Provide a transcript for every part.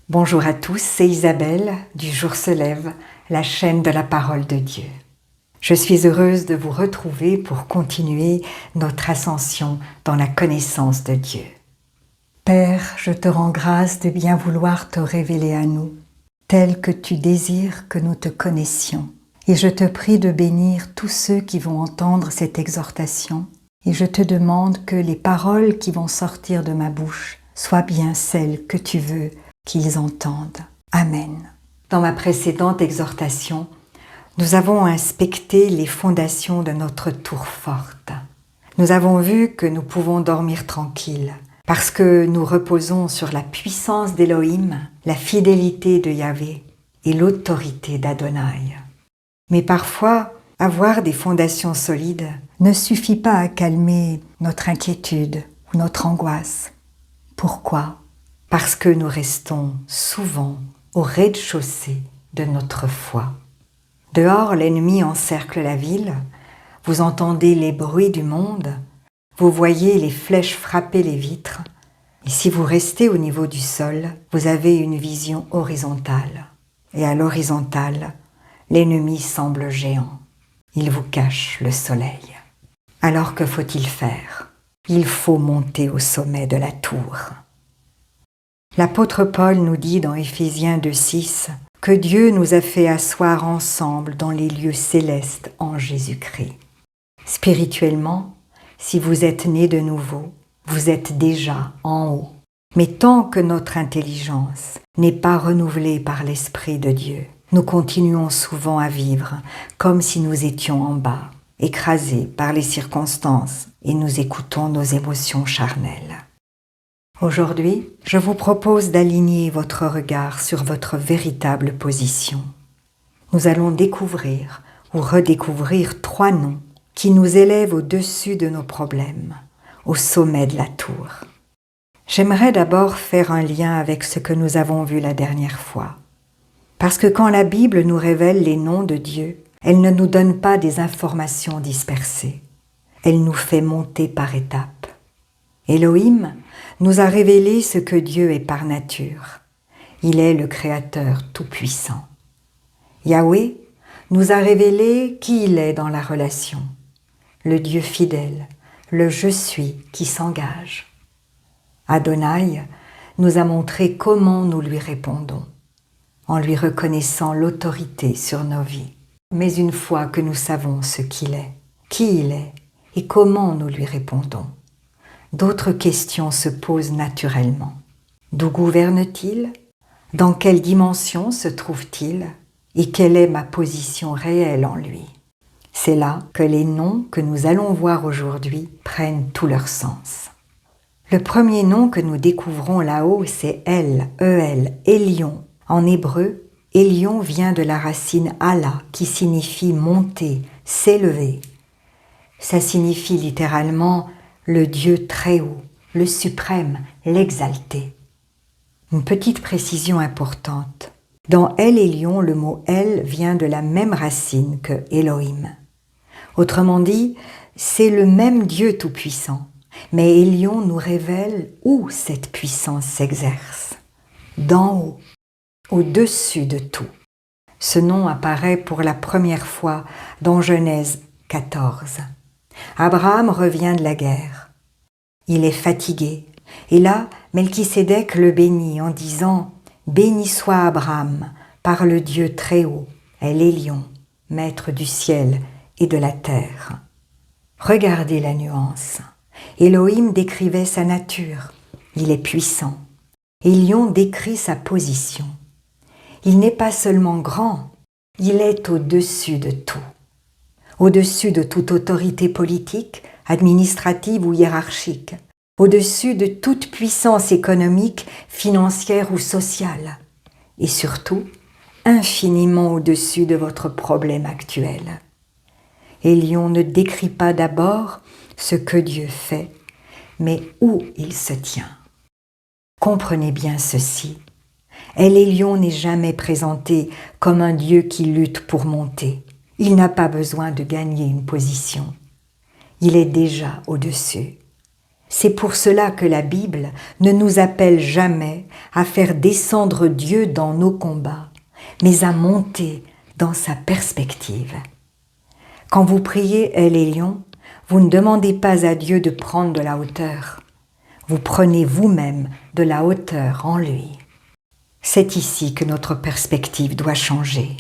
Bonjour à tous, c'est Isabelle du Jour se lève, la chaîne de la parole de Dieu. Je suis heureuse de vous retrouver pour continuer notre ascension dans la connaissance de Dieu. Père, je te rends grâce de bien vouloir te révéler à nous, tel que tu désires que nous te connaissions. Et je te prie de bénir tous ceux qui vont entendre cette exhortation. Et je te demande que les paroles qui vont sortir de ma bouche soient bien celles que tu veux qu'ils entendent. Amen. Dans ma précédente exhortation, nous avons inspecté les fondations de notre tour forte. Nous avons vu que nous pouvons dormir tranquilles parce que nous reposons sur la puissance d'Élohim, la fidélité de Yahvé et l'autorité d'Adonai. Mais parfois, avoir des fondations solides ne suffit pas à calmer notre inquiétude ou notre angoisse. Pourquoi ? Parce que nous restons souvent au rez-de-chaussée de notre foi. Dehors, l'ennemi encercle la ville, vous entendez les bruits du monde, vous voyez les flèches frapper les vitres, et si vous restez au niveau du sol, vous avez une vision horizontale. Et à l'horizontale, l'ennemi semble géant. Il vous cache le soleil. Alors que faut-il faire ? Il faut monter au sommet de la tour. L'apôtre Paul nous dit dans Éphésiens 2,6 que Dieu nous a fait asseoir ensemble dans les lieux célestes en Jésus-Christ. Spirituellement, si vous êtes nés de nouveau, vous êtes déjà en haut. Mais tant que notre intelligence n'est pas renouvelée par l'Esprit de Dieu, nous continuons souvent à vivre comme si nous étions en bas, écrasés par les circonstances et nous écoutons nos émotions charnelles. Aujourd'hui, je vous propose d'aligner votre regard sur votre véritable position. Nous allons découvrir ou redécouvrir 3 noms qui nous élèvent au-dessus de nos problèmes, au sommet de la tour. J'aimerais d'abord faire un lien avec ce que nous avons vu la dernière fois. Parce que quand la Bible nous révèle les noms de Dieu, elle ne nous donne pas des informations dispersées. Elle nous fait monter par étapes. Elohim nous a révélé ce que Dieu est par nature. Il est le Créateur tout-puissant. Yahweh nous a révélé qui il est dans la relation. Le Dieu fidèle, le « je suis » qui s'engage. Adonai nous a montré comment nous lui répondons, en lui reconnaissant l'autorité sur nos vies. Mais une fois que nous savons ce qu'il est, qui il est et comment nous lui répondons, d'autres questions se posent naturellement. D'où gouverne-t-il ? Dans quelle dimension se trouve-t-il ? Et quelle est ma position réelle en lui ? C'est là que les noms que nous allons voir aujourd'hui prennent tout leur sens. Le premier nom que nous découvrons là-haut, c'est El, E-L, Elion. En hébreu, Elion vient de la racine Allah, qui signifie monter, s'élever. Ça signifie littéralement le Dieu très haut, le suprême, l'exalté. Une petite précision importante. Dans El Elion, le mot El vient de la même racine que Elohim. Autrement dit, c'est le même Dieu tout-puissant, mais Elion nous révèle où cette puissance s'exerce. D'en haut, au-dessus de tout. Ce nom apparaît pour la première fois dans Genèse 14. Abraham revient de la guerre. Il est fatigué. Et là, Melchisédek le bénit en disant « Béni soit Abraham par le Dieu très haut, El Elion, maître du ciel et de la terre. » Regardez la nuance. Elohim décrivait sa nature. Il est puissant. Elion décrit sa position. Il n'est pas seulement grand, il est au-dessus de tout. Au-dessus de toute autorité politique, administrative ou hiérarchique, au-dessus de toute puissance économique, financière ou sociale, et surtout, infiniment au-dessus de votre problème actuel. Elion ne décrit pas d'abord ce que Dieu fait, mais où il se tient. Comprenez bien ceci. El Elion n'est jamais présenté comme un Dieu qui lutte pour monter. Il n'a pas besoin de gagner une position. Il est déjà au-dessus. C'est pour cela que la Bible ne nous appelle jamais à faire descendre Dieu dans nos combats, mais à monter dans sa perspective. Quand vous priez El Elyon, vous ne demandez pas à Dieu de prendre de la hauteur. Vous prenez vous-même de la hauteur en lui. C'est ici que notre perspective doit changer.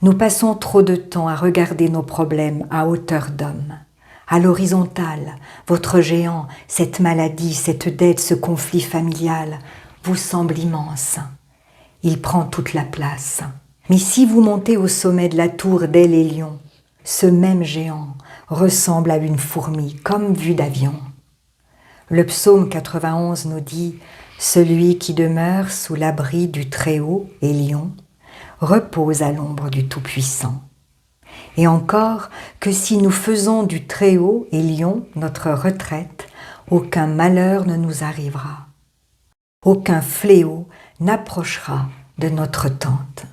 Nous passons trop de temps à regarder nos problèmes à hauteur d'homme. À l'horizontale, votre géant, cette maladie, cette dette, ce conflit familial, vous semble immense. Il prend toute la place. Mais si vous montez au sommet de la tour d'El Elyon, ce même géant ressemble à une fourmi, comme vue d'avion. Le psaume 91 nous dit « Celui qui demeure sous l'abri du Très-Haut, Elyon, repose à l'ombre du Tout-Puissant. » Et encore que si nous faisons du Très-Haut, Elyon, notre retraite, aucun malheur ne nous arrivera. Aucun fléau n'approchera de notre tente.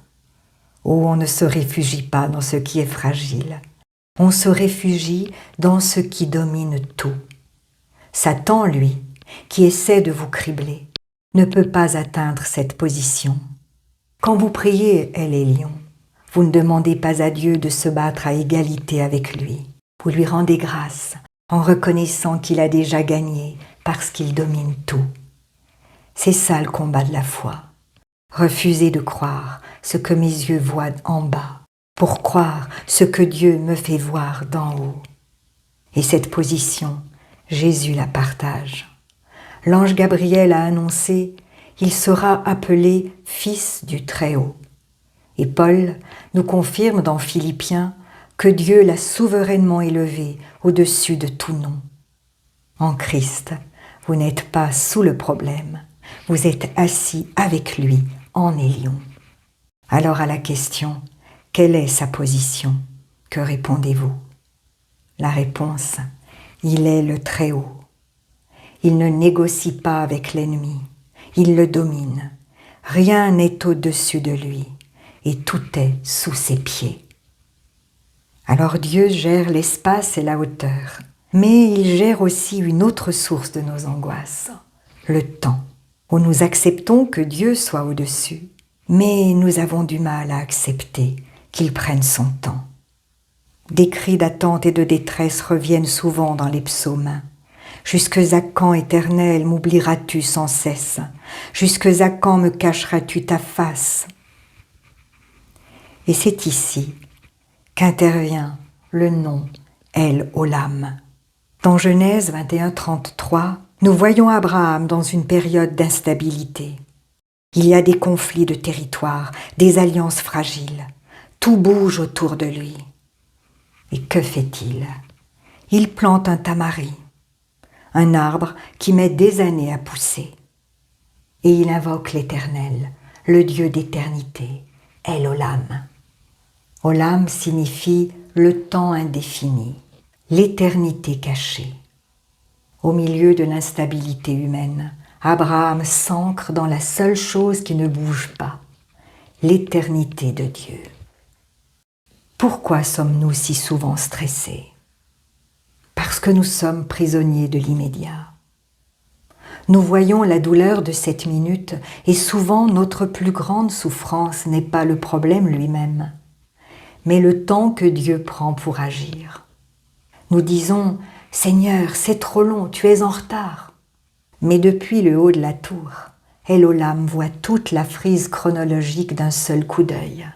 Oh, on ne se réfugie pas dans ce qui est fragile. On se réfugie dans ce qui domine tout. Satan, lui, qui essaie de vous cribler, ne peut pas atteindre cette position. Quand vous priez El Elyon, vous ne demandez pas à Dieu de se battre à égalité avec lui. Vous lui rendez grâce en reconnaissant qu'il a déjà gagné parce qu'il domine tout. C'est ça le combat de la foi. Refuser de croire ce que mes yeux voient en bas pour croire ce que Dieu me fait voir d'en haut. Et cette position, Jésus la partage. L'ange Gabriel a annoncé « Il sera appelé Fils du Très-Haut ». Et Paul nous confirme dans Philippiens que Dieu l'a souverainement élevé au-dessus de tout nom. En Christ, vous n'êtes pas sous le problème, vous êtes assis avec lui en Elyon. Alors à la question « Quelle est sa position ?» que répondez-vous? La réponse « Il est le Très-Haut ». Il ne négocie pas avec l'ennemi, il le domine. Rien n'est au-dessus de lui et tout est sous ses pieds. Alors Dieu gère l'espace et la hauteur, mais il gère aussi une autre source de nos angoisses, le temps, où nous acceptons que Dieu soit au-dessus, mais nous avons du mal à accepter qu'il prenne son temps. Des cris d'attente et de détresse reviennent souvent dans les psaumes. Jusque à quand, Éternel, m'oublieras-tu sans cesse? Jusque à quand me cacheras-tu ta face? Et c'est ici qu'intervient le nom El Olam. Dans Genèse 21:33, nous voyons Abraham dans une période d'instabilité. Il y a des conflits de territoire, des alliances fragiles. Tout bouge autour de lui. Et que fait-il? Il plante un tamari, un arbre qui met des années à pousser. Et il invoque l'Éternel, le Dieu d'éternité, El Olam. Olam signifie le temps indéfini, l'éternité cachée. Au milieu de l'instabilité humaine, Abraham s'ancre dans la seule chose qui ne bouge pas, l'éternité de Dieu. Pourquoi sommes-nous si souvent stressés? Parce que nous sommes prisonniers de l'immédiat. Nous voyons la douleur de cette minute et souvent notre plus grande souffrance n'est pas le problème lui-même, mais le temps que Dieu prend pour agir. Nous disons « Seigneur, c'est trop long, tu es en retard ». Mais depuis le haut de la tour, El Olam voit toute la frise chronologique d'un seul coup d'œil.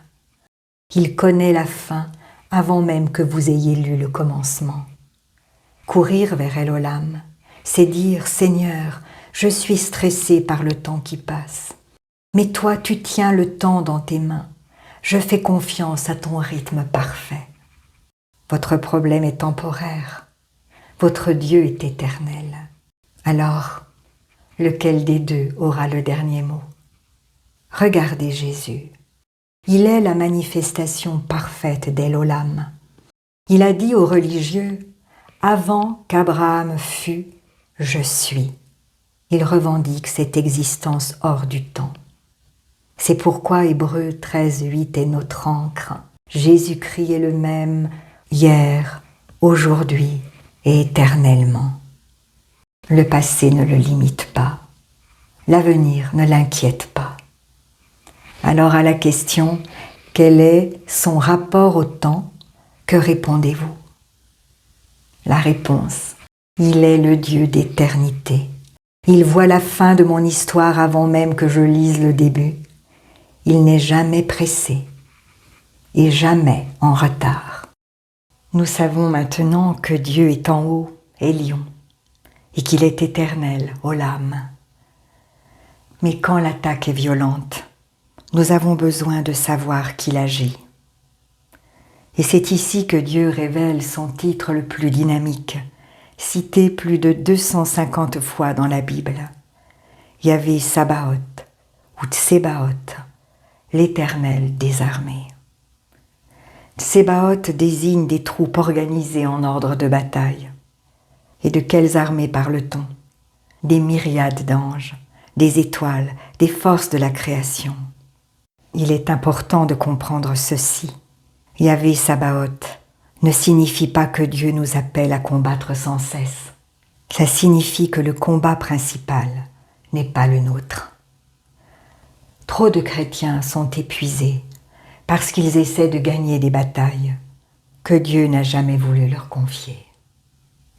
Il connaît la fin avant même que vous ayez lu le commencement. Courir vers El Olam, c'est dire « Seigneur, je suis stressé par le temps qui passe. Mais toi, tu tiens le temps dans tes mains. Je fais confiance à ton rythme parfait. Votre problème est temporaire. Votre Dieu est éternel. Alors, lequel des deux aura le dernier mot? Regardez Jésus. Il est la manifestation parfaite d'El Olam. Il a dit aux religieux « Avant qu'Abraham fût, je suis ». Il revendique cette existence hors du temps. C'est pourquoi Hébreux 13:8 est notre ancre. Jésus-Christ est le même hier, aujourd'hui et éternellement. Le passé ne le limite pas. L'avenir ne l'inquiète pas. Alors à la question « Quel est son rapport au temps ?» que répondez-vous? La réponse « Il est le Dieu d'éternité. Il voit la fin de mon histoire avant même que je lise le début. Il n'est jamais pressé et jamais en retard. » Nous savons maintenant que Dieu est en haut, Elion, et qu'il est éternel, Olam. Mais quand l'attaque est violente, nous avons besoin de savoir qu'il agit. Et c'est ici que Dieu révèle son titre le plus dynamique, cité plus de 250 fois dans la Bible. Yahvé Sabaoth, ou Tsebaoth, l'Éternel des armées. Tsebaoth désigne des troupes organisées en ordre de bataille. Et de quelles armées parle-t-on? Des myriades d'anges, des étoiles, des forces de la création. Il est important de comprendre ceci. Yahvé Sabaoth ne signifie pas que Dieu nous appelle à combattre sans cesse. Ça signifie que le combat principal n'est pas le nôtre. Trop de chrétiens sont épuisés parce qu'ils essaient de gagner des batailles que Dieu n'a jamais voulu leur confier.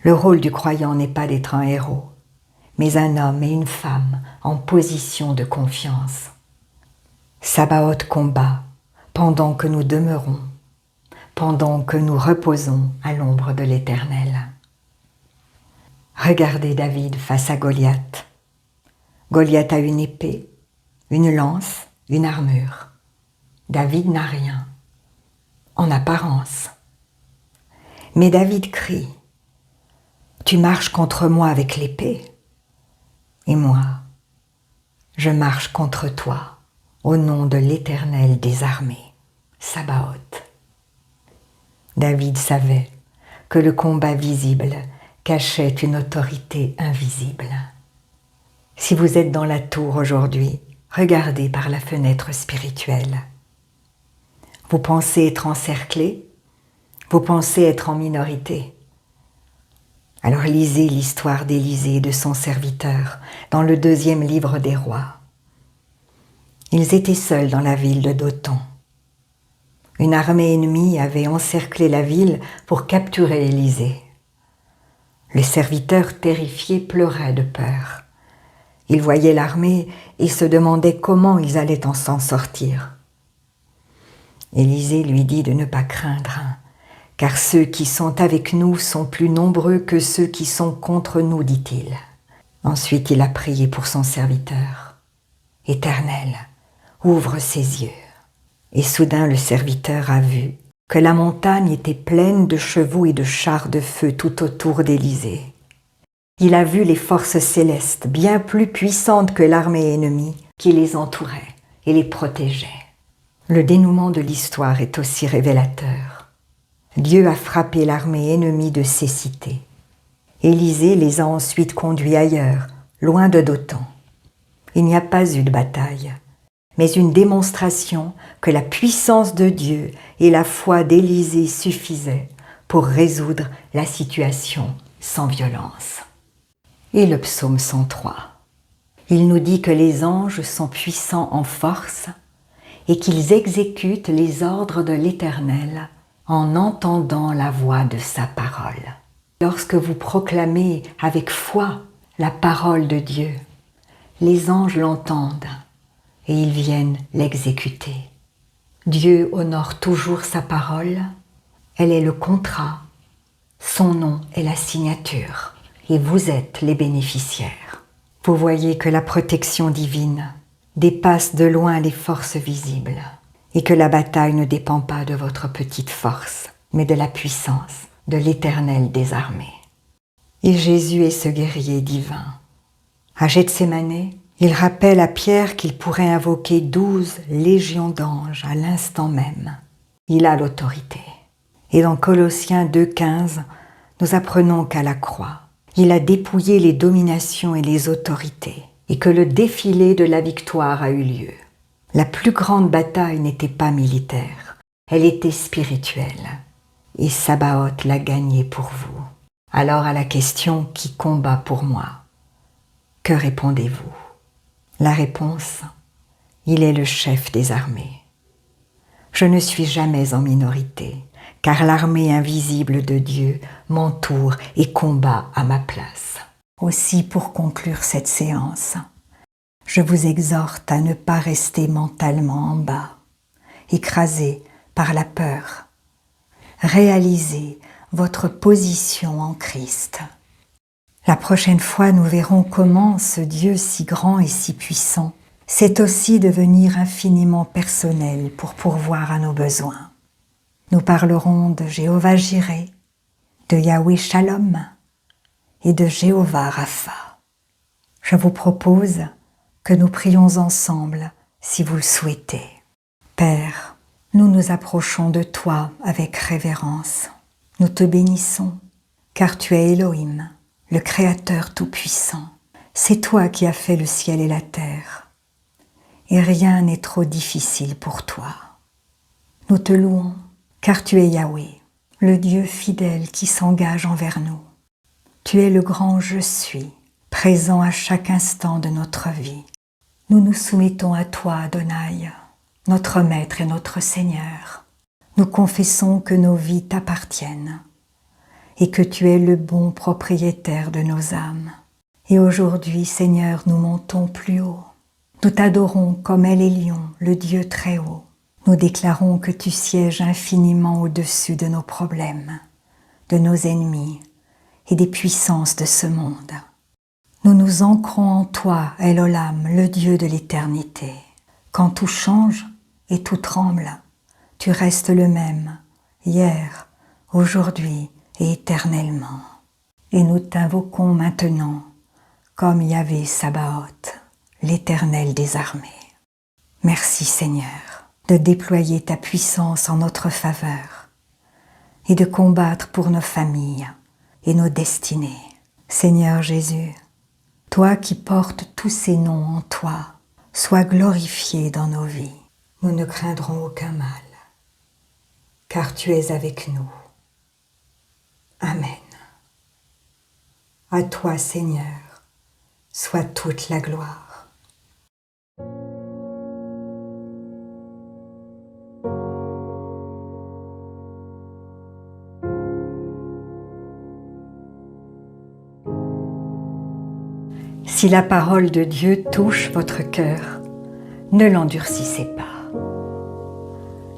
Le rôle du croyant n'est pas d'être un héros, mais un homme et une femme en position de confiance. Sabaoth combat pendant que nous demeurons, pendant que nous reposons à l'ombre de l'Éternel. Regardez David face à Goliath. Goliath a une épée, une lance, une armure. David n'a rien, en apparence. Mais David crie « Tu marches contre moi avec l'épée, et moi, je marche contre toi au nom de l'Éternel des armées, Sabaoth. » David savait que le combat visible cachait une autorité invisible. Si vous êtes dans la tour aujourd'hui, regardez par la fenêtre spirituelle. Vous pensez être encerclé, vous pensez être en minorité. Alors lisez l'histoire d'Élisée et de son serviteur dans le 2e livre des rois. Ils étaient seuls dans la ville de Dothan. Une armée ennemie avait encerclé la ville pour capturer Élisée. Le serviteur terrifié pleurait de peur. Il voyait l'armée et se demandait comment ils allaient s'en sortir. Élisée lui dit de ne pas craindre, car ceux qui sont avec nous sont plus nombreux que ceux qui sont contre nous, dit-il. Ensuite, il a prié pour son serviteur. « Éternel, ouvre ses yeux. » Et soudain, le serviteur a vu que la montagne était pleine de chevaux et de chars de feu tout autour d'Élisée. Il a vu les forces célestes, bien plus puissantes que l'armée ennemie, qui les entourait et les protégeait. Le dénouement de l'histoire est aussi révélateur. Dieu a frappé l'armée ennemie de cécité. Élisée les a ensuite conduits ailleurs, loin de Dothan. Il n'y a pas eu de bataille, mais une démonstration que la puissance de Dieu et la foi d'Élisée suffisaient pour résoudre la situation sans violence. Et le psaume 103. Il nous dit que les anges sont puissants en force et qu'ils exécutent les ordres de l'Éternel en entendant la voix de sa parole. Lorsque vous proclamez avec foi la parole de Dieu, les anges l'entendent et ils viennent l'exécuter. Dieu honore toujours sa parole, elle est le contrat, son nom est la signature et vous êtes les bénéficiaires. Vous voyez que la protection divine dépasse de loin les forces visibles et que la bataille ne dépend pas de votre petite force, mais de la puissance de l'Éternel des armées. Et Jésus est ce guerrier divin. À Gethsémanée, il rappelle à Pierre qu'il pourrait invoquer 12 légions d'anges à l'instant même. Il a l'autorité. Et dans Colossiens 2,15, nous apprenons qu'à la croix, il a dépouillé les dominations et les autorités, et que le défilé de la victoire a eu lieu. La plus grande bataille n'était pas militaire, elle était spirituelle. Et Sabaoth l'a gagnée pour vous. Alors à la question « Qui combat pour moi ?» que répondez-vous? La réponse, il est le chef des armées. Je ne suis jamais en minorité, car l'armée invisible de Dieu m'entoure et combat à ma place. Aussi, pour conclure cette séance, je vous exhorte à ne pas rester mentalement en bas, écrasé par la peur. Réalisez votre position en Christ. La prochaine fois, nous verrons comment ce Dieu si grand et si puissant sait aussi devenir infiniment personnel pour pourvoir à nos besoins. Nous parlerons de Jéhovah Jireh, de Yahweh Shalom et de Jéhovah Rapha. Je vous propose que nous prions ensemble si vous le souhaitez. Père, nous nous approchons de toi avec révérence. Nous te bénissons, car tu es Elohim, le Créateur tout-puissant. C'est toi qui as fait le ciel et la terre, et rien n'est trop difficile pour toi. Nous te louons, car tu es Yahweh, le Dieu fidèle qui s'engage envers nous. Tu es le grand Je suis, présent à chaque instant de notre vie. Nous nous soumettons à toi, Adonai, notre Maître et notre Seigneur. Nous confessons que nos vies t'appartiennent et que tu es le bon propriétaire de nos âmes. Et aujourd'hui, Seigneur, nous montons plus haut. Nous t'adorons comme El Elyon, le Dieu très haut. Nous déclarons que tu sièges infiniment au-dessus de nos problèmes, de nos ennemis et des puissances de ce monde. Nous nous ancrons en toi, El Olam, le Dieu de l'éternité. Quand tout change et tout tremble, tu restes le même, hier, aujourd'hui et éternellement. Et nous t'invoquons maintenant, comme Yahvé Sabaoth, l'Éternel des armées. Merci Seigneur, de déployer ta puissance en notre faveur et de combattre pour nos familles et nos destinées. Seigneur Jésus, toi qui portes tous ces noms en toi, sois glorifié dans nos vies. Nous ne craindrons aucun mal, car tu es avec nous. Amen. À toi, Seigneur, soit toute la gloire. Si la parole de Dieu touche votre cœur, ne l'endurcissez pas.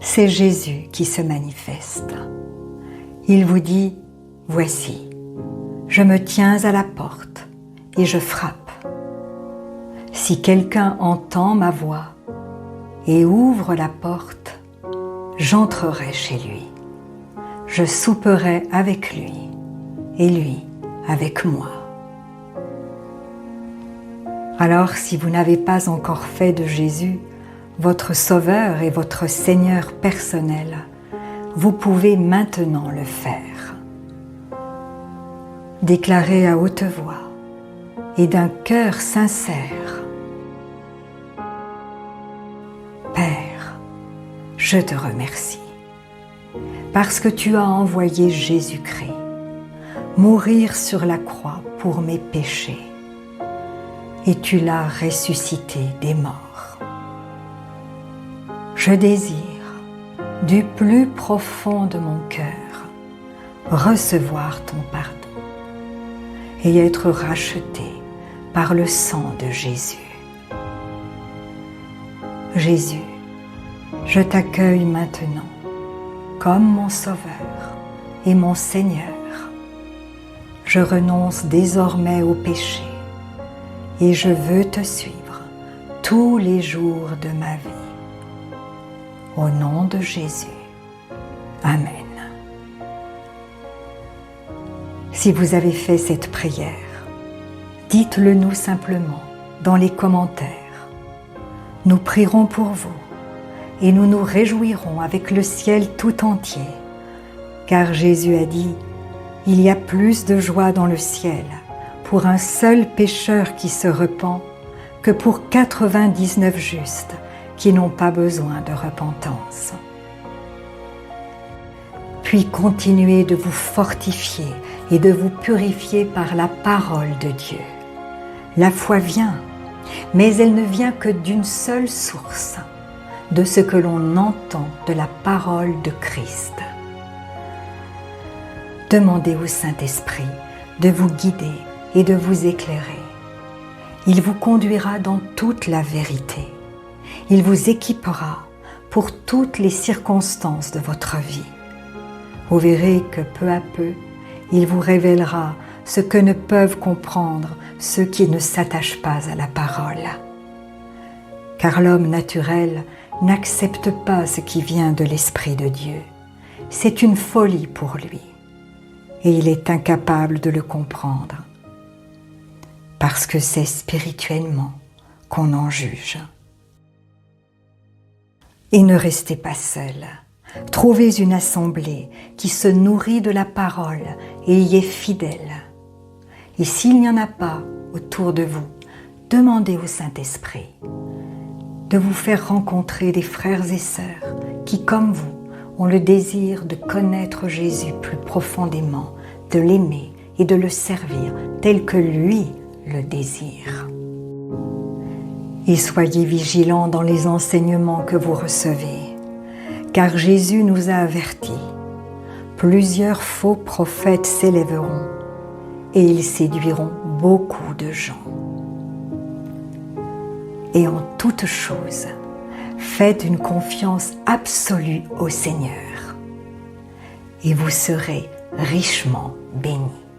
C'est Jésus qui se manifeste. Il vous dit, « Voici, je me tiens à la porte et je frappe. Si quelqu'un entend ma voix et ouvre la porte, j'entrerai chez lui. Je souperai avec lui et lui avec moi. » Alors, si vous n'avez pas encore fait de Jésus votre Sauveur et votre Seigneur personnel, vous pouvez maintenant le faire. Déclarez à haute voix et d'un cœur sincère: Père, je te remercie parce que tu as envoyé Jésus-Christ mourir sur la croix pour mes péchés et tu l'as ressuscité des morts. Je désire, du plus profond de mon cœur, recevoir ton pardon et être racheté par le sang de Jésus. Jésus, je t'accueille maintenant comme mon Sauveur et mon Seigneur. Je renonce désormais au péché et je veux te suivre tous les jours de ma vie. Au nom de Jésus. Amen. Si vous avez fait cette prière, dites-le nous simplement dans les commentaires. Nous prierons pour vous et nous nous réjouirons avec le ciel tout entier, car Jésus a dit, il y a plus de joie dans le ciel pour un seul pécheur qui se repent que pour 99 justes qui n'ont pas besoin de repentance. Puis continuez de vous fortifier et de vous purifier par la parole de Dieu. La foi vient, mais elle ne vient que d'une seule source, de ce que l'on entend de la parole de Christ. Demandez au Saint-Esprit de vous guider et de vous éclairer. Il vous conduira dans toute la vérité. Il vous équipera pour toutes les circonstances de votre vie. Vous verrez que peu à peu, il vous révélera ce que ne peuvent comprendre ceux qui ne s'attachent pas à la parole. Car l'homme naturel n'accepte pas ce qui vient de l'Esprit de Dieu. C'est une folie pour lui et il est incapable de le comprendre parce que c'est spirituellement qu'on en juge. Et ne restez pas seul. Trouvez une assemblée qui se nourrit de la parole et y est fidèle. Et s'il n'y en a pas autour de vous, demandez au Saint-Esprit de vous faire rencontrer des frères et sœurs qui, comme vous, ont le désir de connaître Jésus plus profondément, de l'aimer et de le servir tel que lui le désire. Et soyez vigilants dans les enseignements que vous recevez, car Jésus nous a avertis. Plusieurs faux prophètes s'élèveront et ils séduiront beaucoup de gens. Et en toute chose, faites une confiance absolue au Seigneur et vous serez richement bénis.